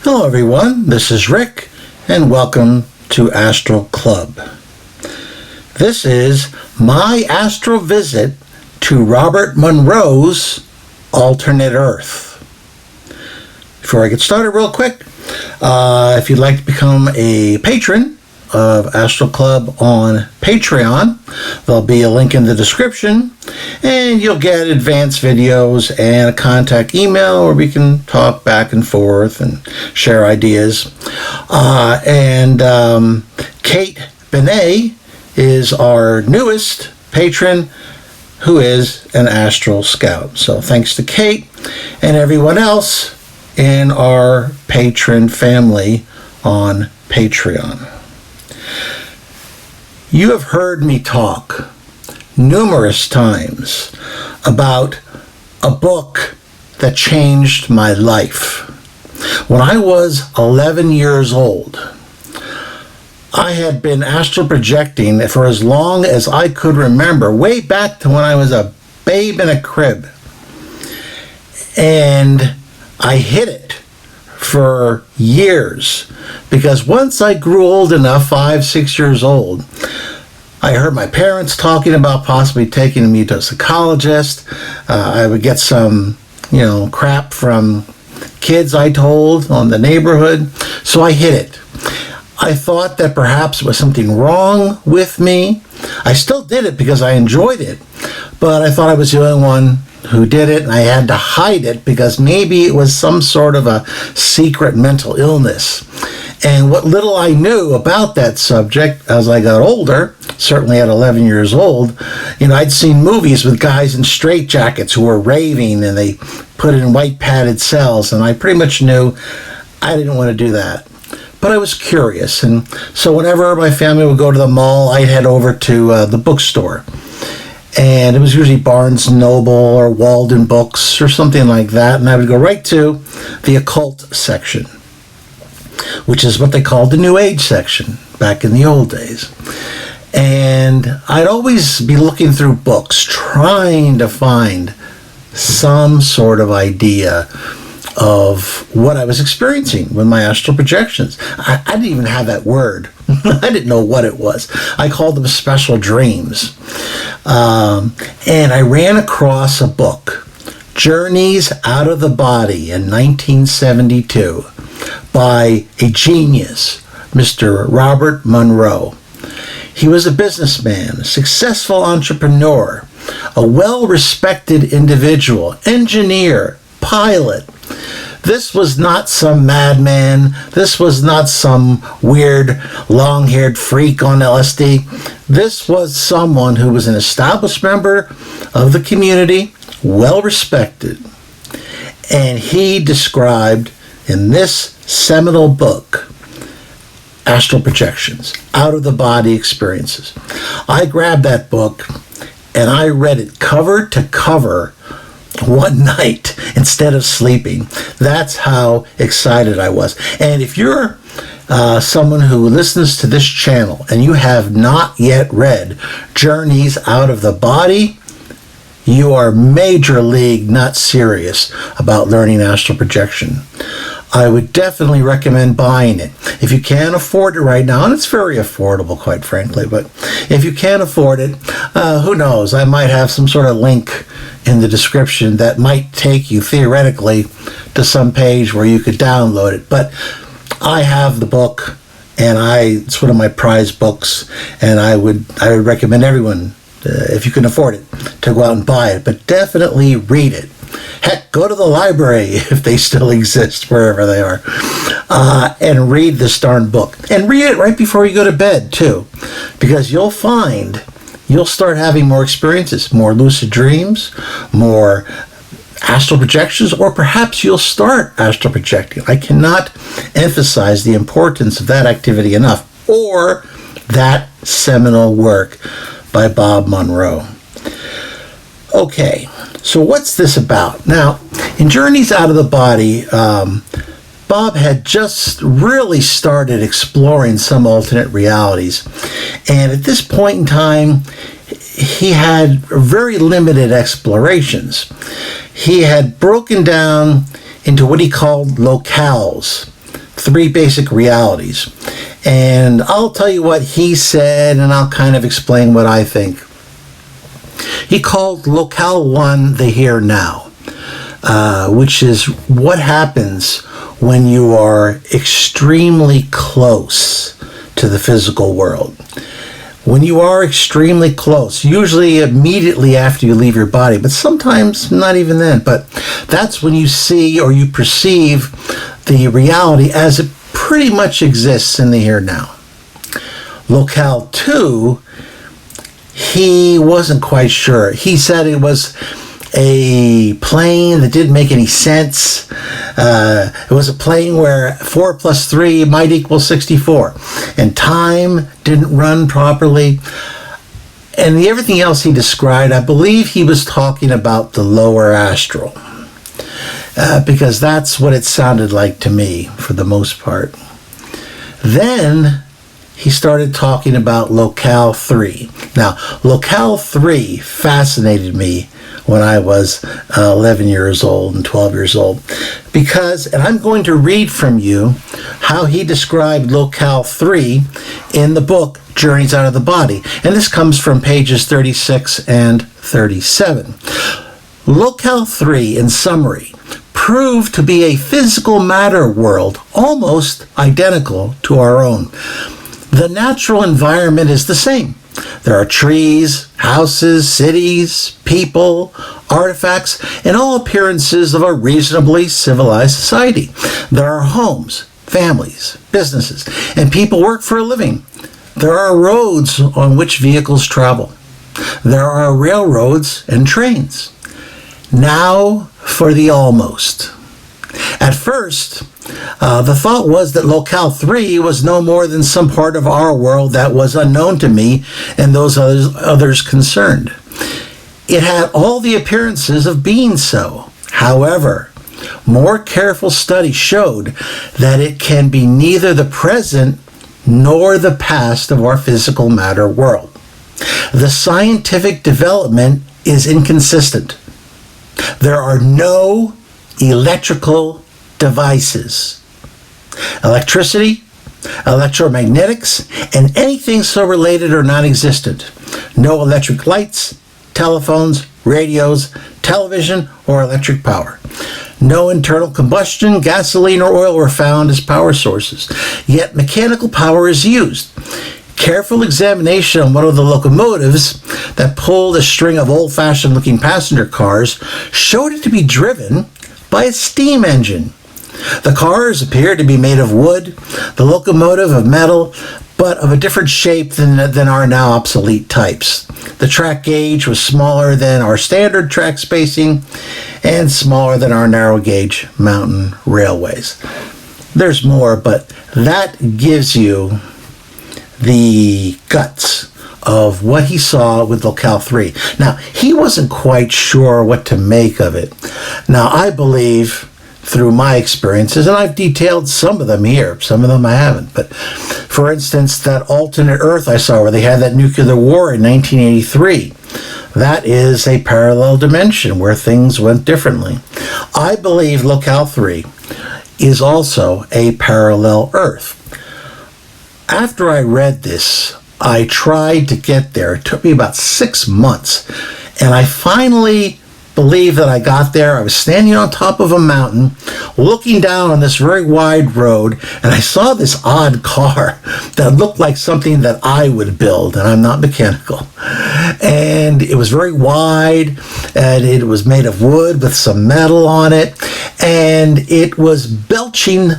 Hello everyone, this is Rick, and welcome to Astral Club. This is my astral visit to Robert Monroe's alternate Earth. Before I get started real quick, if you'd like to become a patron of Astral Club on Patreon, there'll be a link in the description, and you'll get advanced videos and a contact email where we can talk back and forth and share ideas. Kate Benet is our newest patron, who is an Astral Scout. So thanks to Kate and everyone else in our patron family on Patreon. You have heard me talk numerous times about a book that changed my life. When I was 11 years old, I had been astral projecting for as long as I could remember, way back to when I was a babe in a crib. And I hid it for years, because once I grew old enough, 5-6 years old, I heard my parents talking about possibly taking me to a psychologist. I would get some, crap from kids I told on the neighborhood, so I hid it. I thought that perhaps there was something wrong with me. I still did it because I enjoyed it, but I thought I was the only one who did it, and I had to hide it because maybe it was some sort of a secret mental illness. And what little I knew about that subject as I got older, certainly at 11 years old, I'd seen movies with guys in straitjackets who were raving and they put it in white padded cells, and I pretty much knew I didn't want to do that. But I was curious, and so whenever my family would go to the mall, I'd head over to the bookstore. And it was usually Barnes & Noble or Walden Books or something like that. And I would go right to the occult section, which is what they called the New Age section back in the old days. And I'd always be looking through books, trying to find some sort of idea of what I was experiencing with my astral projections. I didn't even have that word. I didn't know what it was. I called them special dreams. And I ran across a book, Journeys Out of the Body, in 1972, by a genius, Mr. Robert Monroe. He was a businessman, a successful entrepreneur, a well-respected individual, engineer, pilot. This was not some madman. This was not some weird, long-haired freak on LSD. This was someone who was an established member of the community, well-respected. And he described in this seminal book, Astral Projections, Out-of-the-Body Experiences. I grabbed that book and I read it cover to cover one night instead of sleeping. That's how excited I was. And if you're someone who listens to this channel and you have not yet read Journeys Out of the Body, you are major league not serious about learning astral projection. I would definitely recommend buying it. If you can't afford it right now, and it's very affordable, quite frankly, but if you can't afford it, who knows? I might have some sort of link in the description that might take you theoretically to some page where you could download it. But I have the book, and it's one of my prized books, and I would recommend everyone, if you can afford it, to go out and buy it. But definitely read it. Heck, go to the library if they still exist, wherever they are, and read this darn book. And read it right before you go to bed, too, because you'll find you'll start having more experiences, more lucid dreams, more astral projections, or perhaps you'll start astral projecting. I cannot emphasize the importance of that activity enough, or that seminal work by Bob Monroe. Okay, so what's this about? Now, in Journeys Out of the Body, Bob had just really started exploring some alternate realities. And at this point in time, he had very limited explorations. He had broken down into what he called locales. three basic realities. And I'll tell you what he said, and I'll kind of explain what I think. He called Locale 1 the here now, which is what happens when you are extremely close to the physical world. When you are extremely close, usually immediately after you leave your body, but sometimes not even then, but that's when you see or you perceive the reality as it pretty much exists in the here now. Locale 2, he wasn't quite sure. He said it was a plane that didn't make any sense. It was a plane where 4 plus 3 might equal 64. And time didn't run properly. And everything else he described, I believe he was talking about the lower astral. Because that's what it sounded like to me, for the most part. Then he started talking about Locale 3. Now, Locale 3 fascinated me when I was 11 years old and 12 years old. Because, and I'm going to read from you how he described Locale 3 in the book, Journeys Out of the Body. And this comes from pages 36 and 37. Locale 3, in summary, proved to be a physical matter world almost identical to our own. The natural environment is the same. There are trees, houses, cities, people, artifacts, and all appearances of a reasonably civilized society. There are homes, families, businesses, and people work for a living. There are roads on which vehicles travel. There are railroads and trains. Now for the almost. At first, the thought was that Locale 3 was no more than some part of our world that was unknown to me and those others concerned. It had all the appearances of being so. However, more careful study showed that it can be neither the present nor the past of our physical matter world. The scientific development is inconsistent. There are no electrical devices. Electricity, electromagnetics, and anything so related are non-existent. No electric lights, telephones, radios, television, or electric power. No internal combustion, gasoline, or oil were found as power sources. Yet mechanical power is used. Careful examination on one of the locomotives that pulled a string of old-fashioned looking passenger cars showed it to be driven by a steam engine. The cars appeared to be made of wood, the locomotive of metal, but of a different shape than our now obsolete types. The track gauge was smaller than our standard track spacing and smaller than our narrow gauge mountain railways. There's more, but that gives you the guts of what he saw with Locale 3. Now, he wasn't quite sure what to make of it. Now, I believe through my experiences, and I've detailed some of them here, some of them I haven't, but for instance, that alternate Earth I saw where they had that nuclear war in 1983, that is a parallel dimension where things went differently. I believe Locale 3 is also a parallel Earth. After I read this, I tried to get there. It took me about 6 months, and I finally believe that I got there. I was standing on top of a mountain, looking down on this very wide road, and I saw this odd car that looked like something that I would build, and I'm not mechanical. And it was very wide, and it was made of wood with some metal on it, and it was belching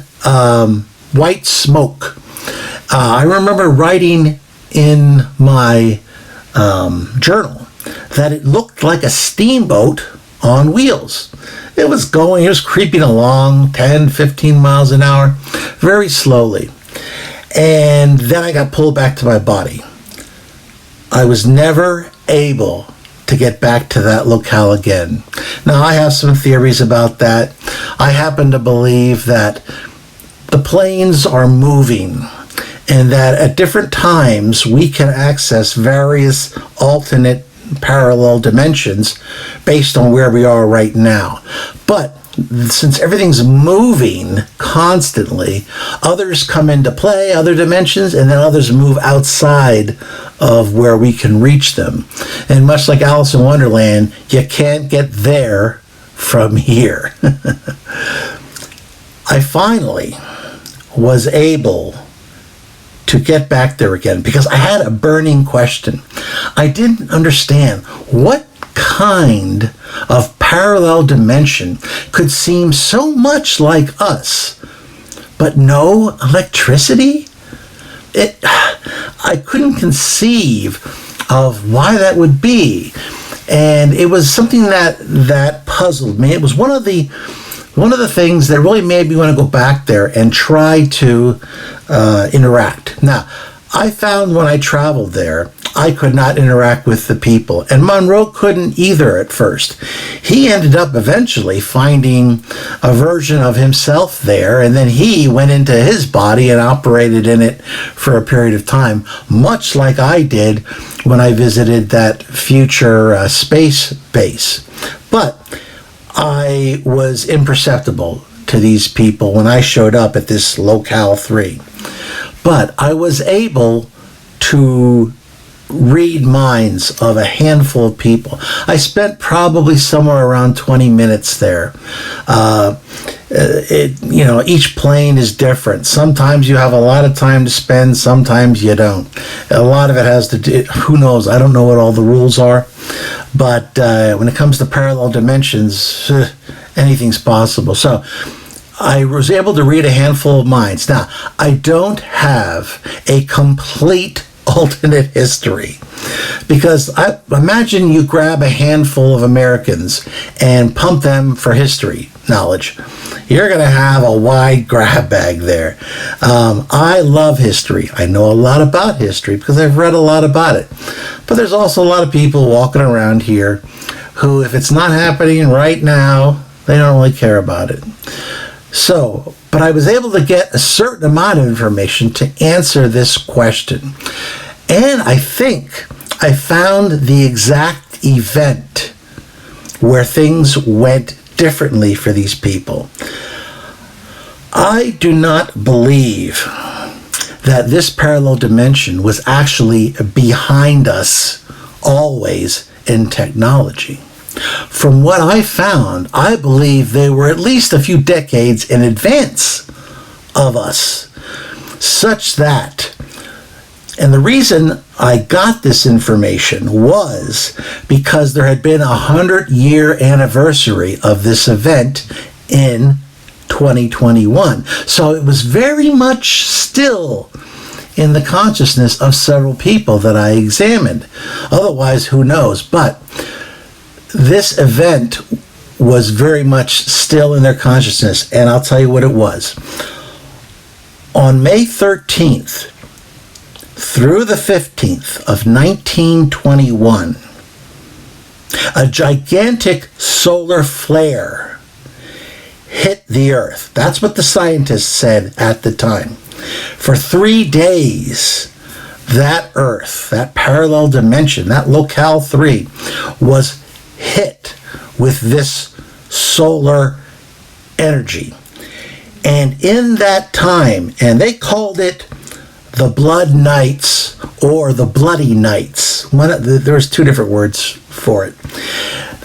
white smoke. I remember writing in my journal that it looked like a steamboat on wheels. It was creeping along 10, 15 miles an hour, very slowly. And then I got pulled back to my body. I was never able to get back to that locale again. Now, I have some theories about that. I happen to believe that the planes are moving, and that at different times we can access various alternate parallel dimensions based on where we are right now. But since everything's moving constantly, others come into play, other dimensions, and then others move outside of where we can reach them. And much like Alice in Wonderland, you can't get there from here. I finally was able to get back there again because I had a burning question. I didn't understand what kind of parallel dimension could seem so much like us, but no electricity? I couldn't conceive of why that would be. And it was something that puzzled me. It was one of the things that really made me want to go back there and try to interact. Now, I found when I traveled there, I could not interact with the people. And Monroe couldn't either at first. He ended up eventually finding a version of himself there, and then he went into his body and operated in it for a period of time, much like I did when I visited that future space base. But I was imperceptible to these people when I showed up at this Locale 3. But I was able to read minds of a handful of people. I spent probably somewhere around 20 minutes there. Each plane is different. Sometimes you have a lot of time to spend, sometimes you don't. A lot of it has to do, who knows, I don't know what all the rules are. But when it comes to parallel dimensions, anything's possible. So I was able to read a handful of minds. Now, I don't have a complete alternate history, because I imagine you grab a handful of Americans and pump them for history knowledge. You're going to have a wide grab bag there. I love history. I know a lot about history because I've read a lot about it. But there's also a lot of people walking around here who, if it's not happening right now, they don't really care about it. So, but I was able to get a certain amount of information to answer this question. And I think I found the exact event where things went differently for these people. I do not believe that this parallel dimension was actually behind us always in technology. From what I found, I believe they were at least a few decades in advance of us, such that, and the reason I got this information was because there had been a 100-year anniversary of this event in 2021. So it was very much still in the consciousness of several people that I examined. Otherwise, who knows? But this event was very much still in their consciousness, and I'll tell you what it was. On May 13th through the 15th of 1921, a gigantic solar flare hit the Earth. That's what the scientists said at the time. For 3 days, that Earth, that parallel dimension, that Locale 3, was hit with this solar energy. And in that time, and they called it the Blood Nights or the Bloody Nights. There's two different words for it.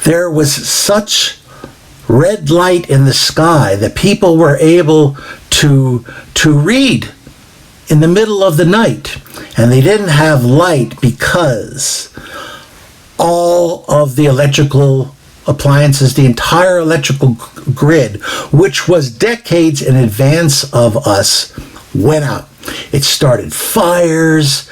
There was such red light in the sky that people were able to read in the middle of the night. And they didn't have light because all of the electrical appliances, the entire electrical grid, which was decades in advance of us, went out. It started fires.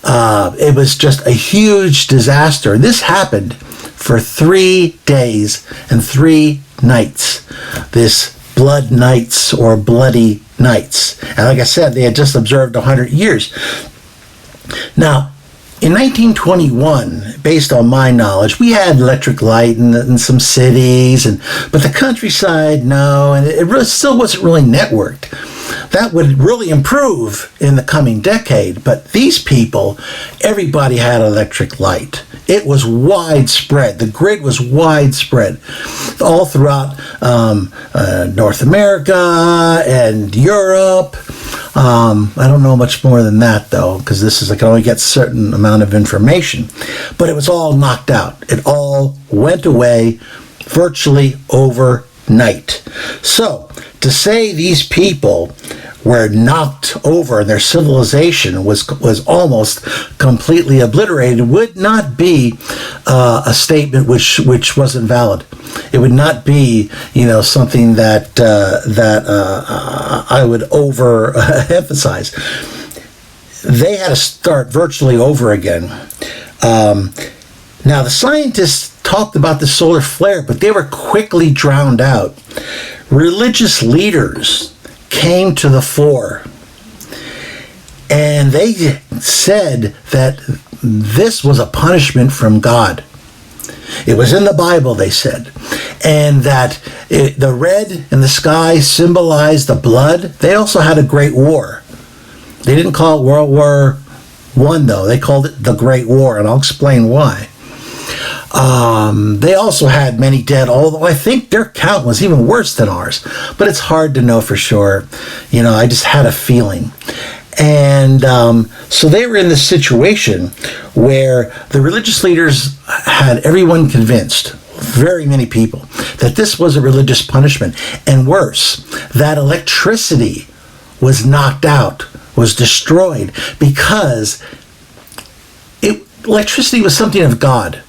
It was just a huge disaster. This happened for 3 days and 3 nights. This Blood Nights or Bloody Nights. And like I said, they had just observed 100 years. Now, in 1921, based on my knowledge, we had electric light in some cities, but the countryside, no, and it really still wasn't really networked. that would really improve in the coming decade. But these people, everybody had electric light. It was widespread. The grid was widespread all throughout North America and Europe. I don't know much more than that, though, because I can only get a certain amount of information. But it was all knocked out. It all went away virtually overnight. So, to say these people were knocked over and their civilization was almost completely obliterated would not be a statement which wasn't valid. It would not be, something that I would overemphasize. They had to start virtually over again. Now, the scientists talked about the solar flare, but they were quickly drowned out. Religious leaders came to the fore, and they said that this was a punishment from God. It was in the Bible, they said, and that the red in the sky symbolized the blood. They also had a great war. They didn't call it World War I, though. They called it the Great War, and I'll explain why. They also had many dead, although I think their count was even worse than ours. But it's hard to know for sure. I just had a feeling. And so they were in this situation where the religious leaders had everyone convinced, very many people, that this was a religious punishment. And worse, that electricity was knocked out, was destroyed, because electricity was something of God.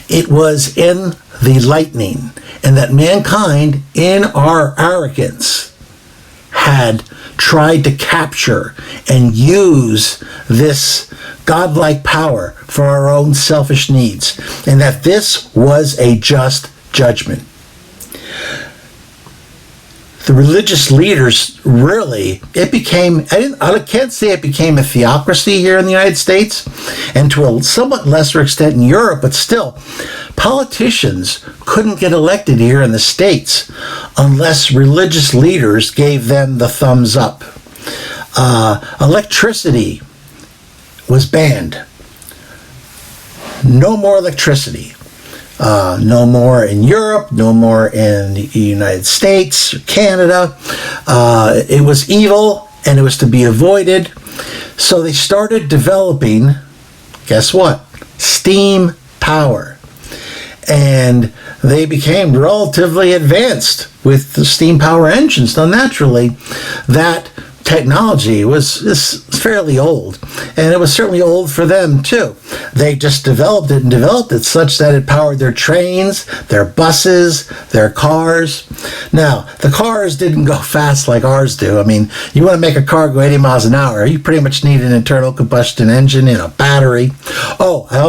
It was in the lightning, and that mankind, in our arrogance, had tried to capture and use this godlike power for our own selfish needs, and that this was a just judgment. The religious leaders really, I can't say it became a theocracy here in the United States, and to a somewhat lesser extent in Europe, but still, politicians couldn't get elected here in the States unless religious leaders gave them the thumbs up. Electricity was banned. No more electricity. No more in Europe, no more in the United States, Canada. It was evil, and it was to be avoided. So they started developing, guess what? Steam power. And they became relatively advanced with the steam power engines. Now, naturally, that technology was fairly old, and it was certainly old for them too. They just developed it such that it powered their trains, their buses, their cars. Now, the cars didn't go fast like ours do. I mean, you want to make a car go 80 miles an hour, you pretty much need an internal combustion engine and a battery. Oh, I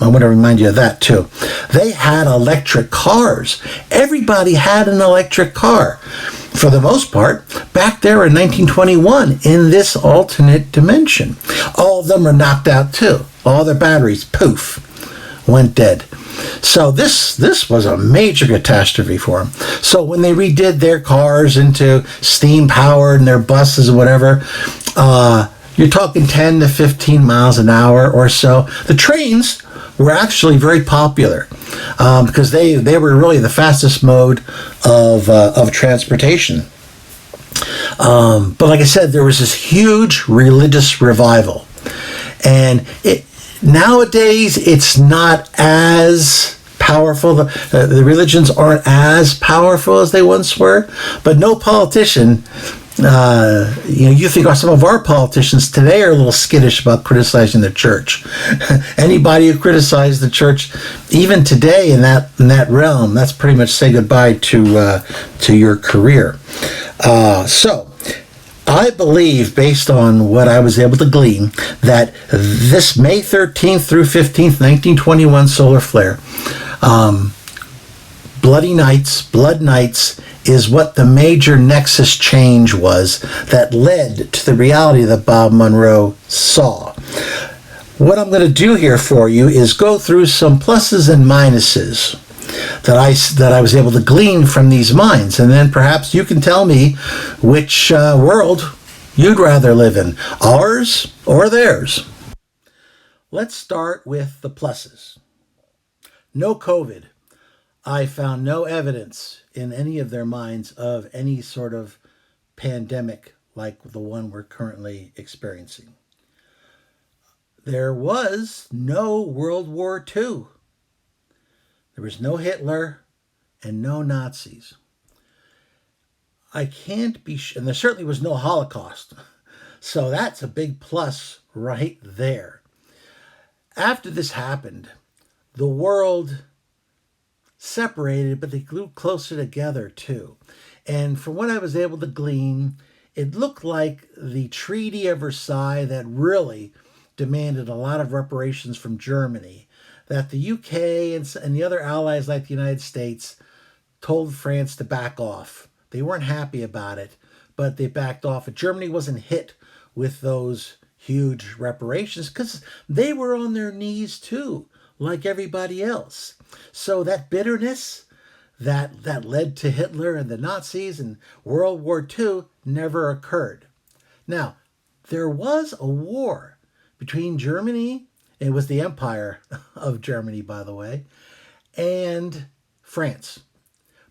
want to remind you of that too. They had electric cars. Everybody had an electric car, for the most part, back there in 1921 in this alternate dimension. All of them were knocked out too. All their batteries, poof, went dead. So this was a major catastrophe for them. So when they redid their cars into steam powered and their buses or whatever, you're talking 10 to 15 miles an hour or so. The trains were actually very popular because they were really the fastest mode of transportation. But like I said, there was this huge religious revival. And nowadays, it's not as powerful. The religions aren't as powerful as they once were. But no politician, you think some of our politicians today are a little skittish about criticizing the church. Anybody who criticized the church, even today in that realm, that's pretty much say goodbye to your career. So I believe, based on what I was able to glean, that this May 13th through 15th, 1921 solar flare, blood nights, is what the major nexus change was that led to the reality that Bob Monroe saw. What I'm going to do here for you is go through some pluses and minuses that I was able to glean from these minds, and then perhaps you can tell me which world you'd rather live in, ours or theirs? Let's start with the pluses. No COVID. I found no evidence in any of their minds of any sort of pandemic like the one we're currently experiencing. There was no World War II. There was no Hitler and no Nazis. I can't be and there certainly was no Holocaust. So that's a big plus right there. After this happened, the world separated, but they grew closer together too. And from what I was able to glean, it looked like the Treaty of Versailles that really demanded a lot of reparations from Germany, that the UK and the other allies like the United States told France to back off. They weren't happy about it, but they backed off. Germany wasn't hit with those huge reparations because they were on their knees too, like everybody else. So that bitterness that led to Hitler and the Nazis and World War II never occurred. Now, there was a war between Germany, it was the Empire of Germany, by the way, and France.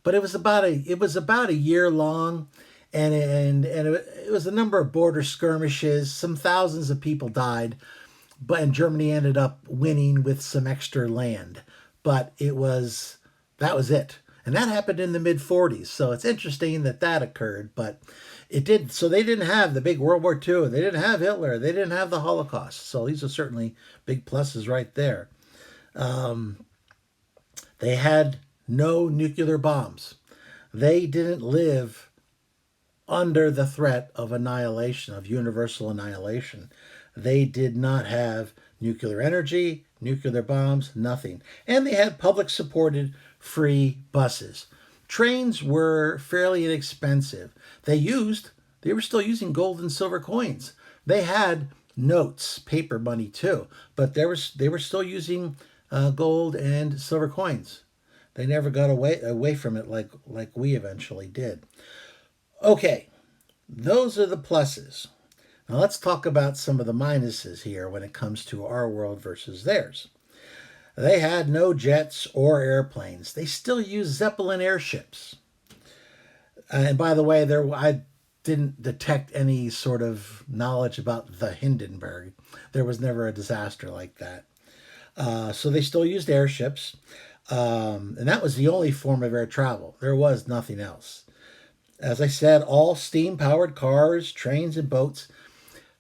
But it was about a year long, and it was a number of border skirmishes. Some thousands of people died, and Germany ended up winning with some extra land. But that was it, and that happened in the mid '40s. So it's interesting that occurred, but it did. So they didn't have the big World War II. They didn't have Hitler. They didn't have the Holocaust. So these are certainly big pluses right there. They had no nuclear bombs. They didn't live under the threat of annihilation, of universal annihilation. They did not have nuclear energy, nuclear bombs, nothing. And they had public supported free buses. Trains were fairly inexpensive. They were still using gold and silver coins. They had notes, paper money too, but they were still using gold and silver coins. They never got away from it like we eventually did. Okay, those are the pluses. Now let's talk about some of the minuses here when it comes to our world versus theirs. They had no jets or airplanes. They still used Zeppelin airships. And by the way, I didn't detect any sort of knowledge about the Hindenburg. There was never a disaster like that. So they still used airships. And that was the only form of air travel. There was nothing else. As I said, all steam-powered cars, trains, and boats.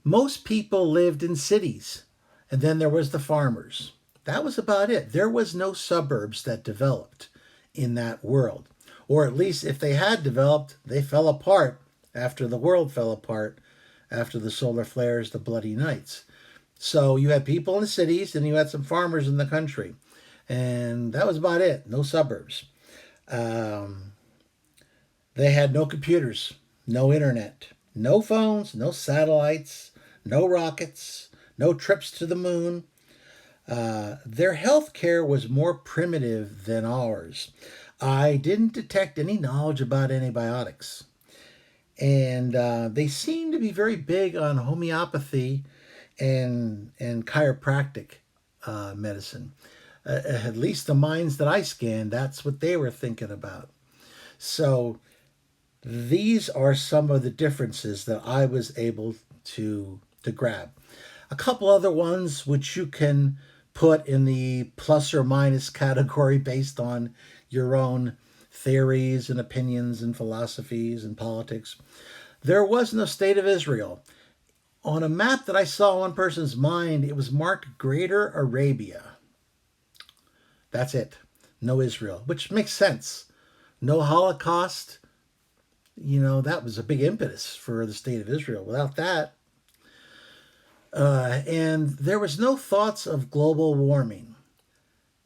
Most people lived in cities. And then there was the farmers. That was about it. There was no suburbs that developed in that world. Or at least if they had developed, they fell apart after the world fell apart, after the solar flares, the bloody nights. So you had people in the cities and you had some farmers in the country. And that was about it. No suburbs. They had no computers, no internet, no phones, no satellites, no rockets, no trips to the moon. Their health care was more primitive than ours. I didn't detect any knowledge about antibiotics. And they seem to be very big on homeopathy and chiropractic medicine. At least the minds that I scanned, that's what they were thinking about. So these are some of the differences that I was able to grab. A couple other ones which you can put in the plus or minus category based on your own theories and opinions and philosophies and politics. There was no state of Israel. On a map that I saw one person's mind, it was marked Greater Arabia. That's it. No Israel, which makes sense. No Holocaust. That was a big impetus for the state of Israel. Without that, and there was no thoughts of global warming.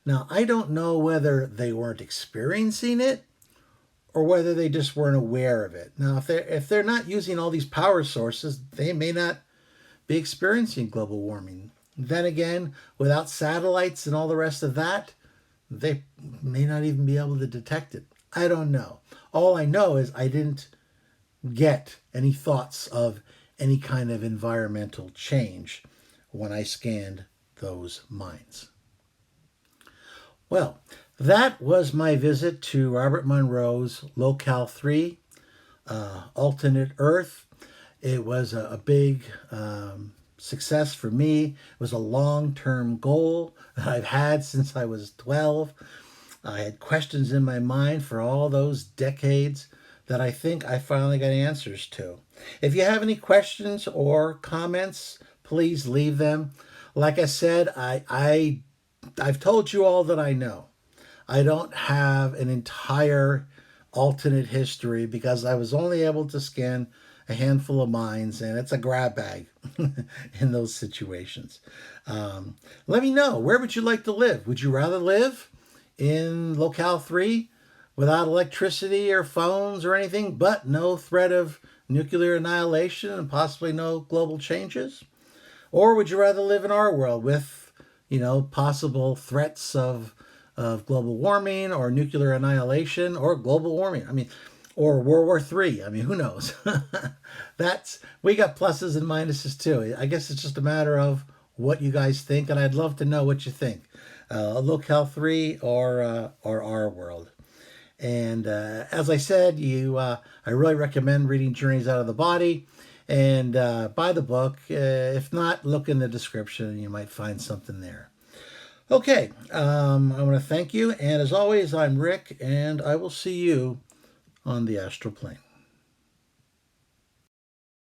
Now, I don't know whether they weren't experiencing it or whether they just weren't aware of it. Now, if they're not using all these power sources, they may not be experiencing global warming. Then again, without satellites and all the rest of that, they may not even be able to detect it. I don't know. All I know is I didn't get any thoughts of any kind of environmental change when I scanned those mines. Well, that was my visit to Robert Monroe's Locale III, Alternate Earth. It was a big success for me. It was a long-term goal that I've had since I was 12. I had questions in my mind for all those decades that I think I finally got answers to. If you have any questions or comments, please leave them. Like I said, I've told you all that I know. I don't have an entire alternate history because I was only able to scan a handful of mines, and it's a grab bag in those situations. Let me know, where would you like to live? Would you rather live in Locale 3 without electricity or phones or anything, but no threat of nuclear annihilation and possibly no global changes? Or would you rather live in our world with, possible threats of global warming or nuclear annihilation or global warming? Or World War III. Who knows? We got pluses and minuses too. I guess it's just a matter of what you guys think, and I'd love to know what you think. Locale 3 or our world. And as I said, I really recommend reading Journeys Out of the Body and buy the book. If not, look in the description. You might find something there. Okay, I want to thank you. And as always, I'm Rick, and I will see you on the astral plane.